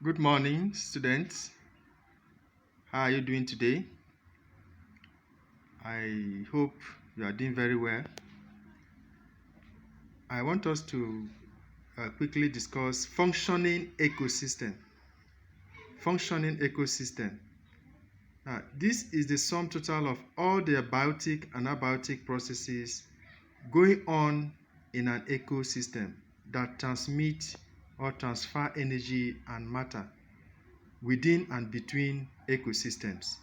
Good morning, students. How are you doing today? I hope you are doing very well. I want us to quickly discuss functioning ecosystem. Functioning ecosystem. This is the sum total of all the abiotic and abiotic processes going on in an ecosystem that transmit or transfer energy and matter within and between ecosystems.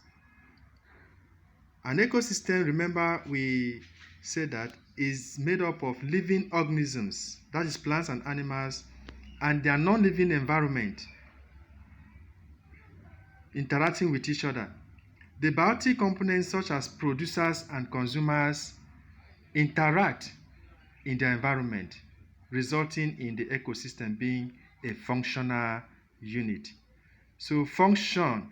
An ecosystem, remember we said that, is made up of living organisms, that is plants and animals, and their non-living environment interacting with each other. The biotic components such as producers and consumers interact in their environment, resulting in the ecosystem being a functional unit. So function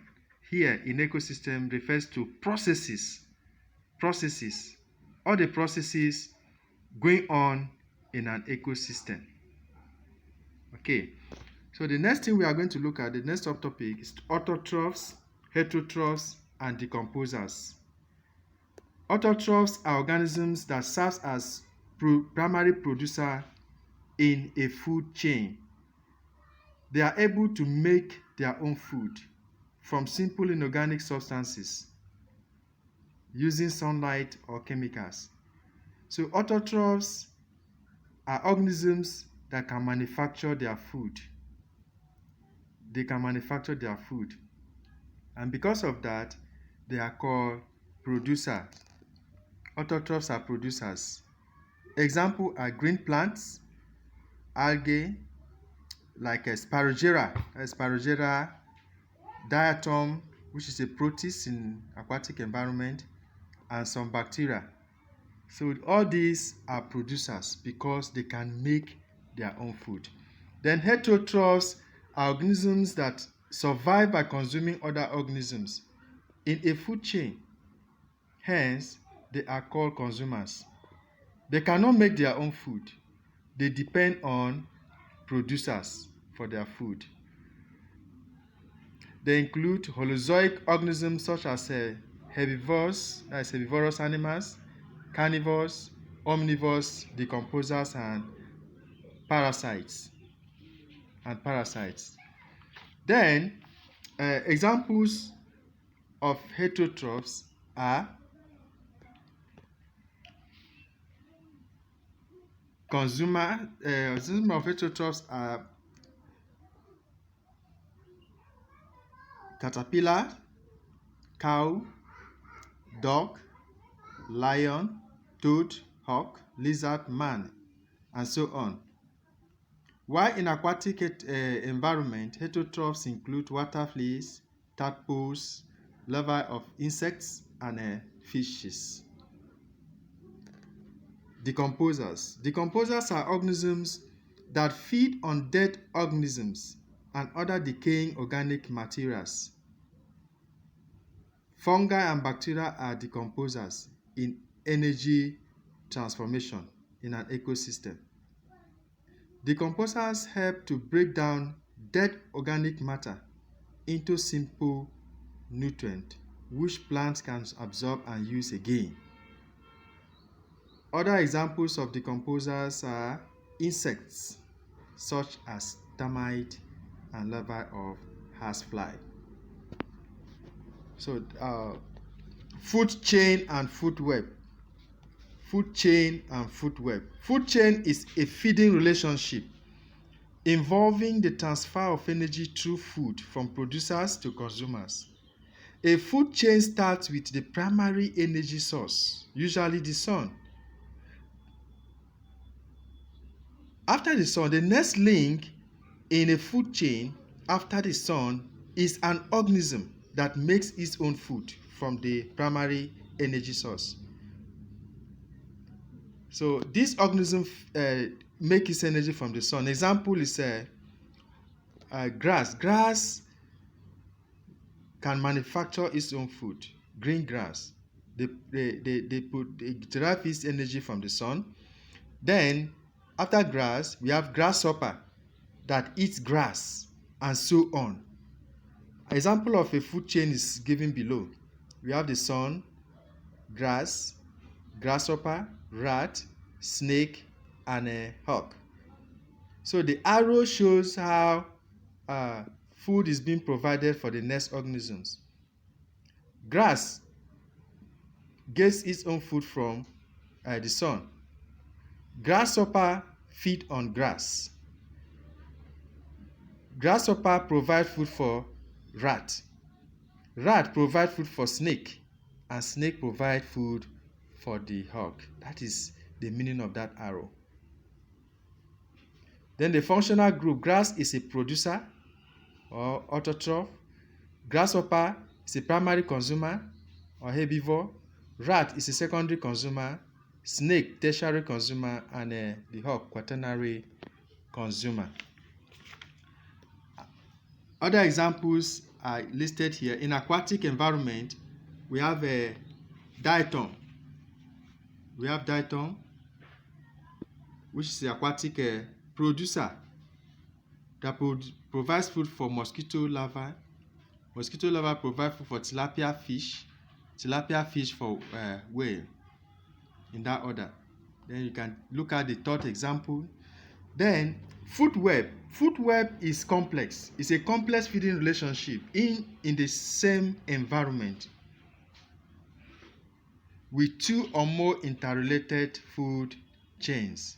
here in ecosystem refers to processes, all the processes going on in an ecosystem. Okay, so the next thing we are going to look at, the next subtopic, is autotrophs, heterotrophs, and decomposers. Autotrophs are organisms that serve as primary producer in a food chain. They are able to make their own food from simple inorganic substances using sunlight or chemicals. So autotrophs are organisms that can manufacture their food. They can manufacture their food. And because of that, they are called producer. Autotrophs are producers. Example are green plants, algae, like Sparogera, diatom, which is a protist in aquatic environment, and some bacteria. So all these are producers because they can make their own food. Then heterotrophs are organisms that survive by consuming other organisms in a food chain. Hence, they are called consumers. They cannot make their own food. They depend on producers for their food. They include holozoic organisms such as herbivores, that is herbivorous animals, carnivores, omnivores, decomposers, and parasites. Then, examples of heterotrophs are consumer of heterotrophs are caterpillar, cow, dog, lion, toad, hawk, lizard, man, and so on. While in aquatic environment, heterotrophs include water fleas, tadpoles, larvae of insects, and fishes. Decomposers. Decomposers are organisms that feed on dead organisms and other decaying organic materials. Fungi and bacteria are decomposers in energy transformation in an ecosystem. Decomposers help to break down dead organic matter into simple nutrients which plants can absorb and use again. Other examples of decomposers are insects such as termite and larvae of housefly. So, food chain and food web. Food chain and food web. Food chain is a feeding relationship involving the transfer of energy through food from producers to consumers. A food chain starts with the primary energy source, usually the sun. After the sun, the next link in a food chain after the sun is an organism that makes its own food from the primary energy source. So this organism makes its energy from the sun. Example is grass. Grass can manufacture its own food. Green grass. They derive its energy from the sun. Then after grass, we have grasshopper that eats grass and so on. Example of a food chain is given below. We have the sun, grass, grasshopper, rat, snake, and a hawk. So the arrow shows how food is being provided for the next organisms. Grass gets its own food from the sun. Grasshopper feed on grass. Grasshopper provide food for rat. Rat provide food for snake, and snake provide food for the hawk. That is the meaning of that arrow. Then the functional group, grass is a producer or autotroph. Grasshopper is a primary consumer or herbivore. Rat is a secondary consumer. Snake, tertiary consumer, and the hawk, quaternary consumer. Other examples are listed here. In aquatic environment, we have a diatom. We have diatom, which is the aquatic producer that provides food for mosquito larvae. Mosquito larvae provide food for tilapia fish for whale, in that order. Then you can look at the third example. Then food web. Food web is complex. It's a complex feeding relationship in the same environment with two or more interrelated food chains.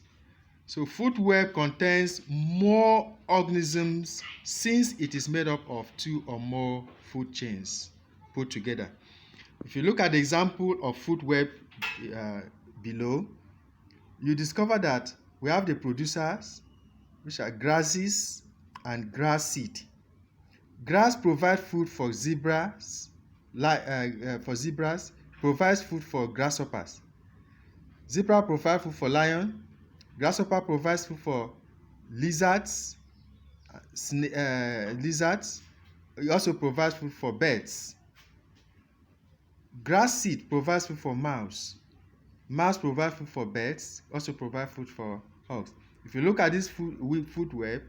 So food web contains more organisms since it is made up of two or more food chains put together. If you look at the example of food web below, you discover that we have the producers, which are grasses and grass seed. Grass provides food for zebras, provides food for grasshoppers. Zebra provides food for lion. Grasshopper provides food for lizards. It also provides food for birds. Grass seed provides food for mouse. Mouse provides food for birds, also provide food for hogs. If you look at this food web,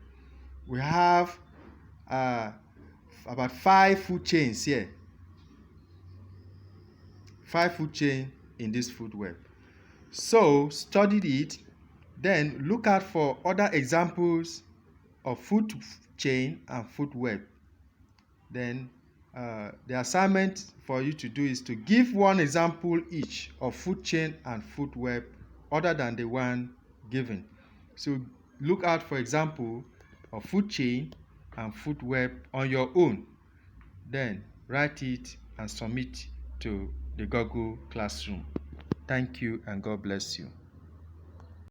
we have about 5 food chains here. 5 food chains in this food web. So study it, then look out for other examples of food chain and food web. Then the assignment for you to do is to give one example each of food chain and food web other than the one given. So look out for example of food chain and food web on your own. Then write it and submit to the Google Classroom. Thank you and God bless you.